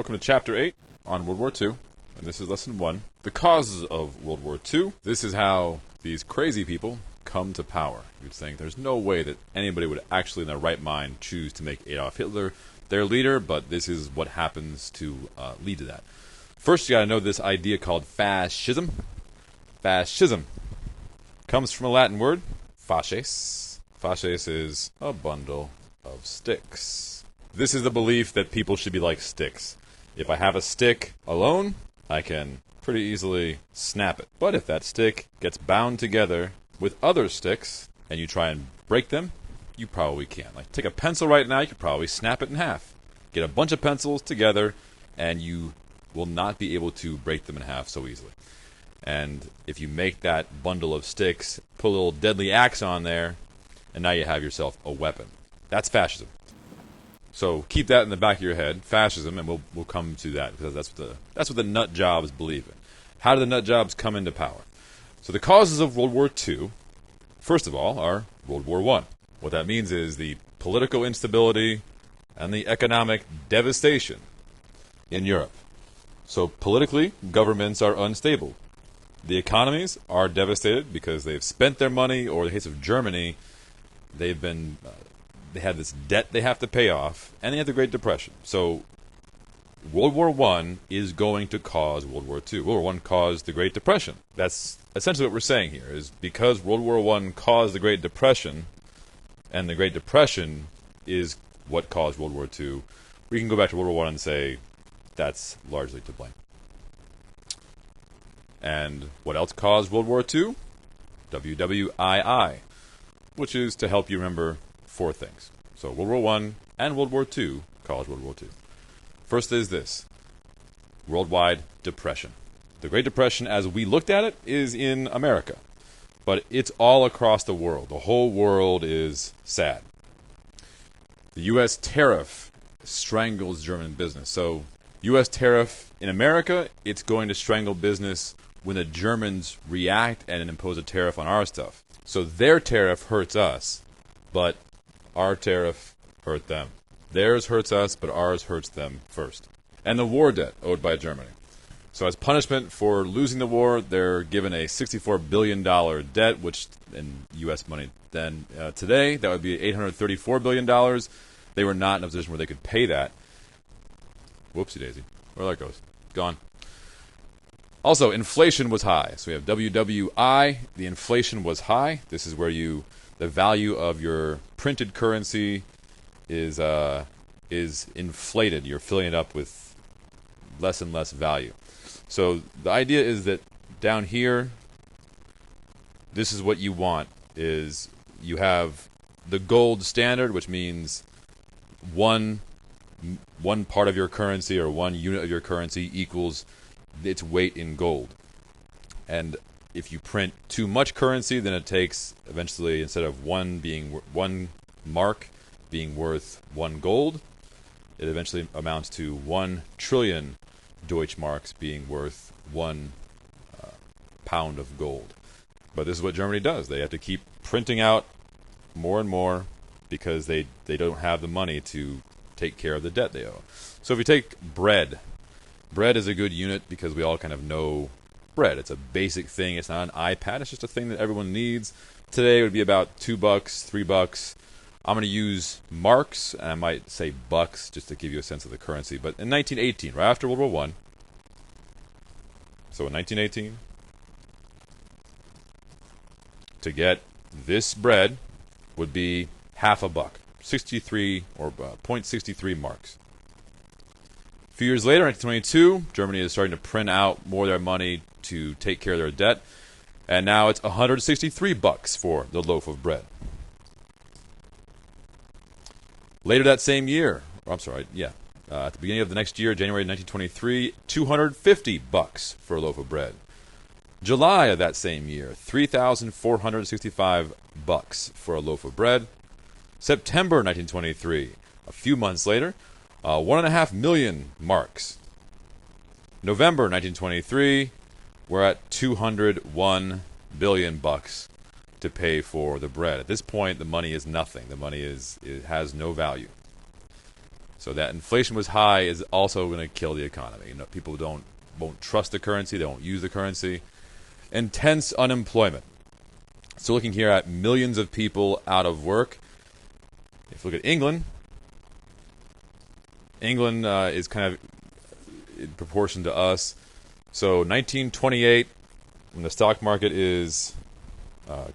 Welcome to Chapter 8 on World War II, and this is Lesson 1, The Causes of World War II. This is how these crazy people come to power. You'd think there's no way that anybody would actually in their right mind choose to make Adolf Hitler their leader, but this is what happens to lead to that. First, you gotta know this idea called fascism. Fascism comes from a Latin word, fasces. Fasces is a bundle of sticks. This is the belief that people should be like sticks. If I have a stick alone, I can pretty easily snap it. But if that stick gets bound together with other sticks, and you try and break them, you probably can't. Like, take a pencil right now, you could probably snap it in half. Get a bunch of pencils together, and you will not be able to break them in half so easily. And if you make that bundle of sticks, put a little deadly axe on there, and now you have yourself a weapon. That's fascism. So keep that in the back of your head, fascism, and we'll come to that, because that's what the nut jobs believe in. How do the nut jobs come into power? So the causes of World War II, first of all, are World War I. What that means is the political instability and the economic devastation in Europe. So politically, governments are unstable. The economies are devastated because they've spent their money, or in the case of Germany, they had this debt they have to pay off, and they had the Great Depression. So World War I is going to cause World War II. World War I caused the Great Depression. That's essentially what we're saying here, is because World War I caused the Great Depression, and the Great Depression is what caused World War II, we can go back to World War I and say that's largely to blame. And what else caused World War II? WW2, which is to help you remember four things. So World War I and World War II caused World War II. First is this: worldwide depression. The Great Depression, as we looked at it, is in America, but it's all across the world. The whole world is sad. The U.S. tariff strangles German business. So U.S. tariff in America, it's going to strangle business when the Germans react and impose a tariff on our stuff. So their tariff hurts us, but our tariff hurt them. Theirs hurts us, but ours hurts them first. And the war debt owed by Germany. So as punishment for losing the war, they're given a $64 billion debt, which in U.S. money then today, that would be $834 billion. They were not in a position where they could pay that. Whoopsie daisy. Where that goes? Gone. Also, inflation was high. So we have WWI. The inflation was high. This is where the value of your printed currency is inflated. You're filling it up with less and less value. So the idea is that down here, this is what you want, is you have the gold standard, which means one part of your currency or one unit of your currency equals its weight in gold. And if you print too much currency, then it takes eventually, instead of one mark being worth one gold, it eventually amounts to 1 trillion Deutschmarks being worth 1 pound of gold. But this is what Germany does. They have to keep printing out more and more because they don't have the money to take care of the debt they owe. So if you take bread is a good unit because we all kind of know bread. It's a basic thing. It's not an iPad. It's just a thing that everyone needs. Today it would be about $2, $3. I'm going to use marks, and I might say bucks just to give you a sense of the currency. But in 1918, right after World War I, so in 1918, to get this bread would be half a buck, 63 or 0.63 marks. A few years later, 1922, Germany is starting to print out more of their money to take care of their debt, and now it's 163 bucks for the loaf of bread. Later that same year, at the beginning of the next year, January 1923, 250 bucks for a loaf of bread. July of that same year, 3,465 bucks for a loaf of bread. September 1923, a few months later, 1.5 million marks. November 1923, we're at 201 billion bucks to pay for the bread. At this point, the money is nothing. The money it has no value. So that inflation was high is also going to kill the economy. You know, people won't trust the currency, they won't use the currency. Intense unemployment. So looking here at millions of people out of work. If you look at England, England is kind of in proportion to us. So 1928, when the stock market is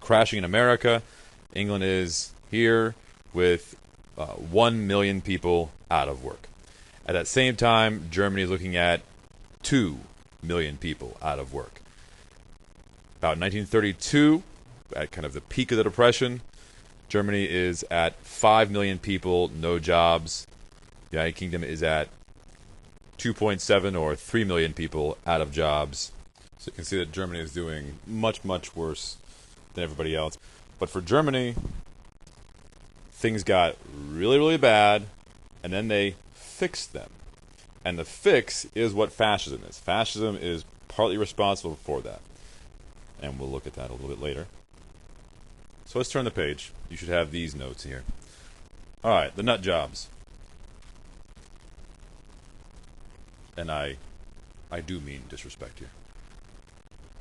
crashing in America, England is here with 1 million people out of work. At that same time, Germany is looking at 2 million people out of work. About 1932, at kind of the peak of the Depression, Germany is at 5 million people, no jobs. The United Kingdom is at 2.7 or 3 million people out of jobs. So you can see that Germany is doing much, much worse than everybody else. But for Germany, things got really, really bad, and then they fixed them. And the fix is what fascism is. Fascism is partly responsible for that. And we'll look at that a little bit later. So let's turn the page. You should have these notes here. All right, the nut jobs. And I do mean disrespect here.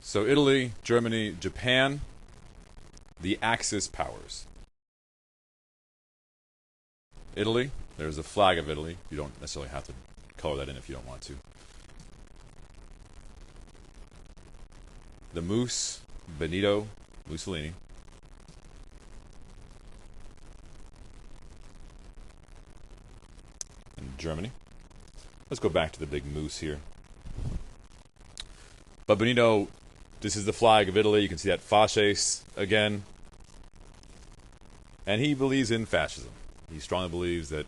So Italy, Germany, Japan, the Axis powers. Italy, there's the flag of Italy. You don't necessarily have to color that in if you don't want to. The moose, Benito Mussolini. And Germany. Let's go back to the big moose here. But Benito, this is the flag of Italy. You can see that fasces again. And he believes in fascism. He strongly believes that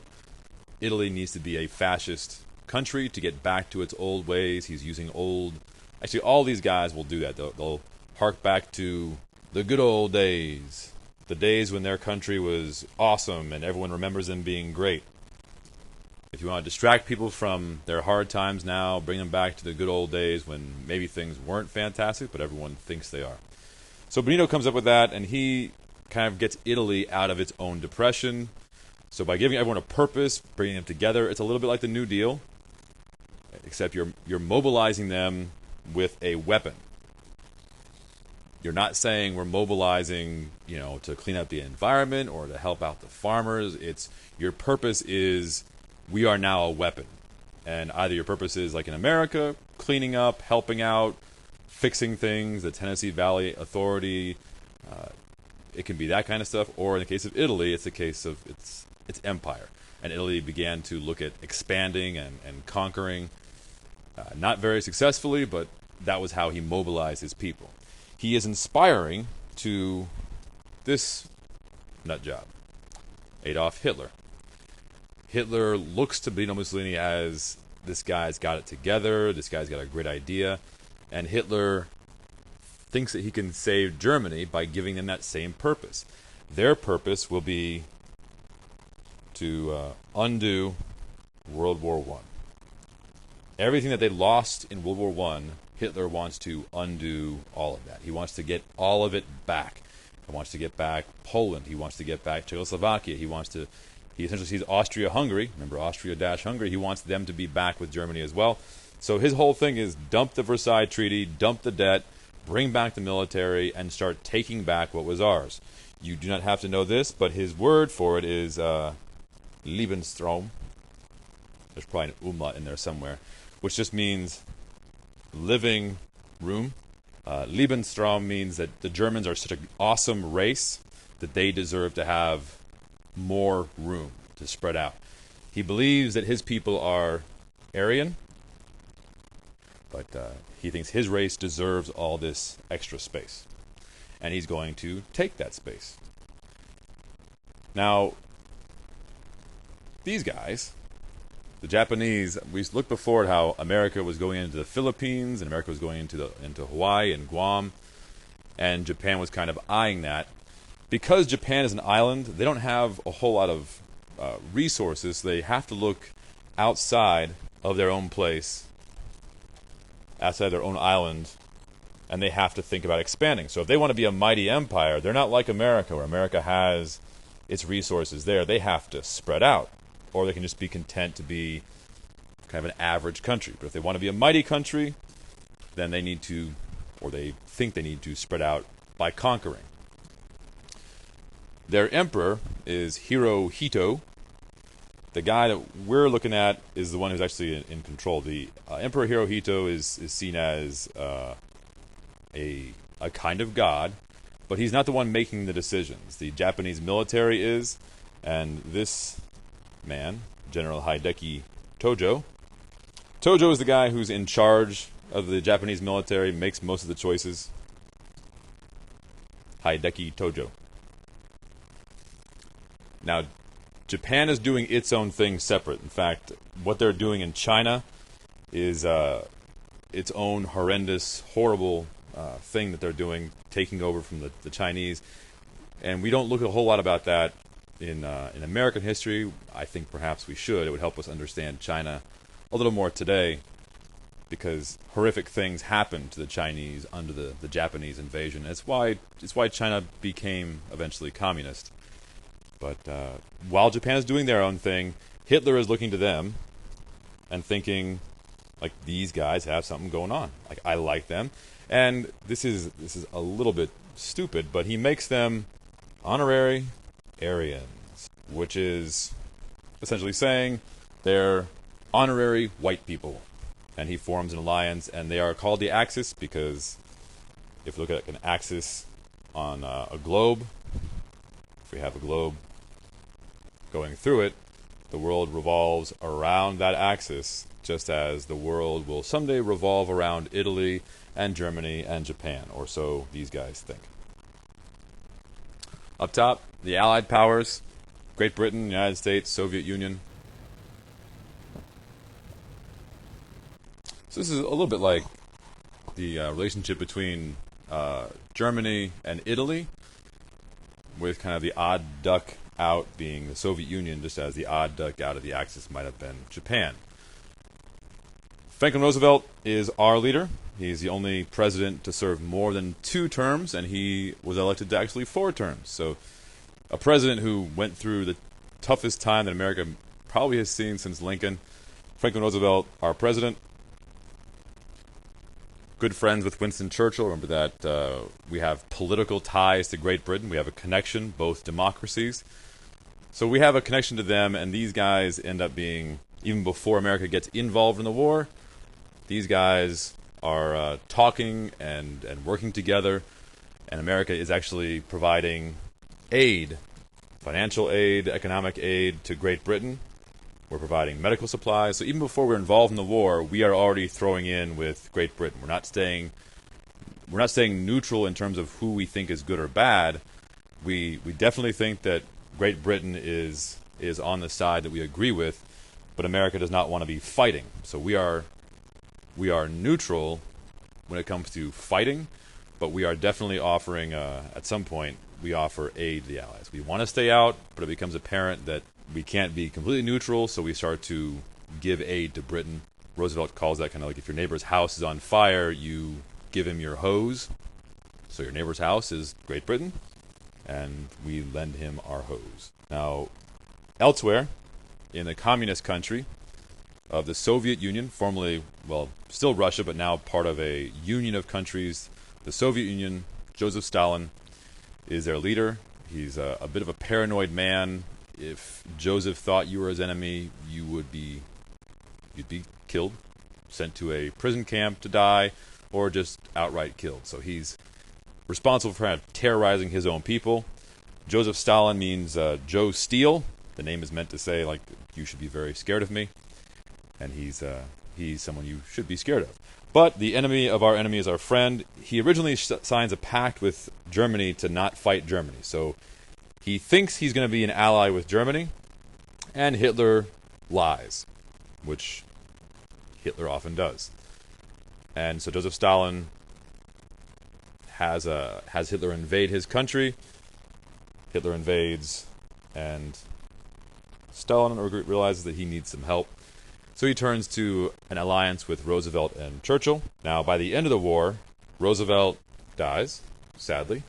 Italy needs to be a fascist country to get back to its old ways. He's using old... Actually, all these guys will do that. They'll hark back to the good old days. The days when their country was awesome and everyone remembers them being great. If you want to distract people from their hard times now, bring them back to the good old days when maybe things weren't fantastic, but everyone thinks they are. So Benito comes up with that, and he kind of gets Italy out of its own depression. So by giving everyone a purpose, bringing them together, it's a little bit like the New Deal, except you're mobilizing them with a weapon. You're not saying we're mobilizing, to clean up the environment or to help out the farmers. It's your purpose is we are now a weapon. And either your purpose is, like in America, cleaning up, helping out, fixing things, the Tennessee Valley Authority, it can be that kind of stuff. Or in the case of Italy, it's a case of its empire. And Italy began to look at expanding and conquering, not very successfully, but that was how he mobilized his people. He is inspiring to this nut job, Adolf Hitler. Hitler looks to Benito Mussolini as this guy's got it together, this guy's got a great idea, and Hitler thinks that he can save Germany by giving them that same purpose. Their purpose will be to undo World War I. Everything that they lost in World War I, Hitler wants to undo all of that. He wants to get all of it back. He wants to get back Poland. He wants to get back Czechoslovakia. He essentially sees Austria-Hungary. Remember Austria-Hungary? He wants them to be back with Germany as well. So his whole thing is dump the Versailles Treaty, dump the debt, bring back the military, and start taking back what was ours. You do not have to know this, but his word for it is Lebensraum. There's probably an umlaut in there somewhere, which just means living room. Lebensraum means that the Germans are such an awesome race that they deserve to have more room to spread out. He believes that his people are Aryan, but he thinks his race deserves all this extra space. And he's going to take that space. Now, these guys, the Japanese, we looked before at how America was going into the Philippines, and America was going into Hawaii and Guam, and Japan was kind of eyeing that. Because Japan is an island, they don't have a whole lot of resources. They have to look outside of their own place, outside their own island, and they have to think about expanding. So if they want to be a mighty empire, they're not like America, where America has its resources there. They have to spread out. or they can just be content to be kind of an average country. But if they want to be a mighty country, then they need to, or they think they need to, spread out by conquering. Their emperor is Hirohito. The guy that we're looking at is the one who's actually in control. The Emperor Hirohito is seen as a kind of god, but he's not the one making the decisions. The Japanese military is, and this man, General Hideki Tojo. Tojo is the guy who's in charge of the Japanese military, makes most of the choices. Hideki Tojo. Now, Japan is doing its own thing separate. In fact, what they're doing in China is its own horrendous, horrible thing that they're doing, taking over from the Chinese. And we don't look a whole lot about that in American history. I think perhaps we should. It would help us understand China a little more today, because horrific things happened to the Chinese under the Japanese invasion. It's why China became eventually communist. But while Japan is doing their own thing, Hitler is looking to them and thinking, like, these guys have something going on. Like, I like them. And this is a little bit stupid, but he makes them honorary Aryans, which is essentially saying they're honorary white people. And he forms an alliance, and they are called the Axis because if you look at an axis on a globe, if we have a globe going through it, the world revolves around that axis, just as the world will someday revolve around Italy and Germany and Japan, or so these guys think. Up top, the Allied powers, Great Britain, United States, Soviet Union. So this is a little bit like the relationship between Germany and Italy, with kind of the odd duck out being the Soviet Union, just as the odd duck out of the Axis might have been Japan. Franklin Roosevelt is our leader. He's the only president to serve more than 2 terms, and he was elected to actually 4 terms. So a president who went through the toughest time that America probably has seen since Lincoln. Franklin Roosevelt, our president. Good friends with Winston Churchill. Remember that we have political ties to Great Britain. We have a connection, both democracies. So we have a connection to them, and these guys end up being, even before America gets involved in the war, these guys are talking and working together, and America is actually providing aid, financial aid, economic aid to Great Britain. We're providing medical supplies. So even before we're involved in the war, we are already throwing in with Great Britain. We're not staying neutral in terms of who we think is good or bad. We definitely think that Great Britain is on the side that we agree with, but America does not want to be fighting. So we are neutral when it comes to fighting, but we are definitely offering, at some point, we offer aid to the Allies. We want to stay out, but it becomes apparent that we can't be completely neutral, so we start to give aid to Britain. Roosevelt calls that kind of like if your neighbor's house is on fire, you give him your hose. So your neighbor's house is Great Britain, and we lend him our hose. Now, elsewhere, in the communist country of the Soviet Union, formerly, well, still Russia, but now part of a union of countries, the Soviet Union, Joseph Stalin is their leader. He's a bit of a paranoid man. If Joseph thought you were his enemy, you'd be killed, sent to a prison camp to die, or just outright killed. So he's responsible for kind of terrorizing his own people. Joseph Stalin means Joe Steele. The name is meant to say, like, you should be very scared of me. And he's someone you should be scared of. But the enemy of our enemy is our friend. He originally signs a pact with Germany to not fight Germany. So he thinks he's going to be an ally with Germany, and Hitler lies, which Hitler often does. And so Joseph Stalin has Hitler invade his country. Hitler invades, and Stalin realizes that he needs some help. So he turns to an alliance with Roosevelt and Churchill. Now, by the end of the war, Roosevelt dies, sadly.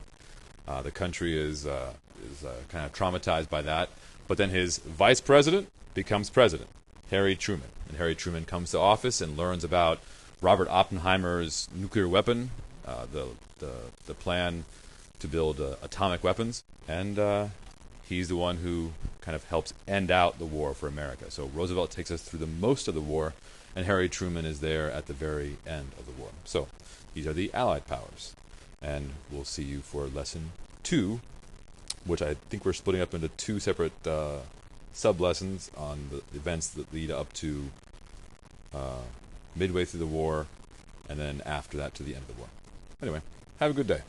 The country is kind of traumatized by that. But then his vice president becomes president, Harry Truman. And Harry Truman comes to office and learns about Robert Oppenheimer's nuclear weapon, the plan to build atomic weapons, and he's the one who kind of helps end out the war for America. So Roosevelt takes us through the most of the war, and Harry Truman is there at the very end of the war. So these are the Allied powers. And we'll see you for lesson 2, which I think we're splitting up into 2 separate sub-lessons on the events that lead up to midway through the war, and then after that to the end of the war. Anyway, have a good day.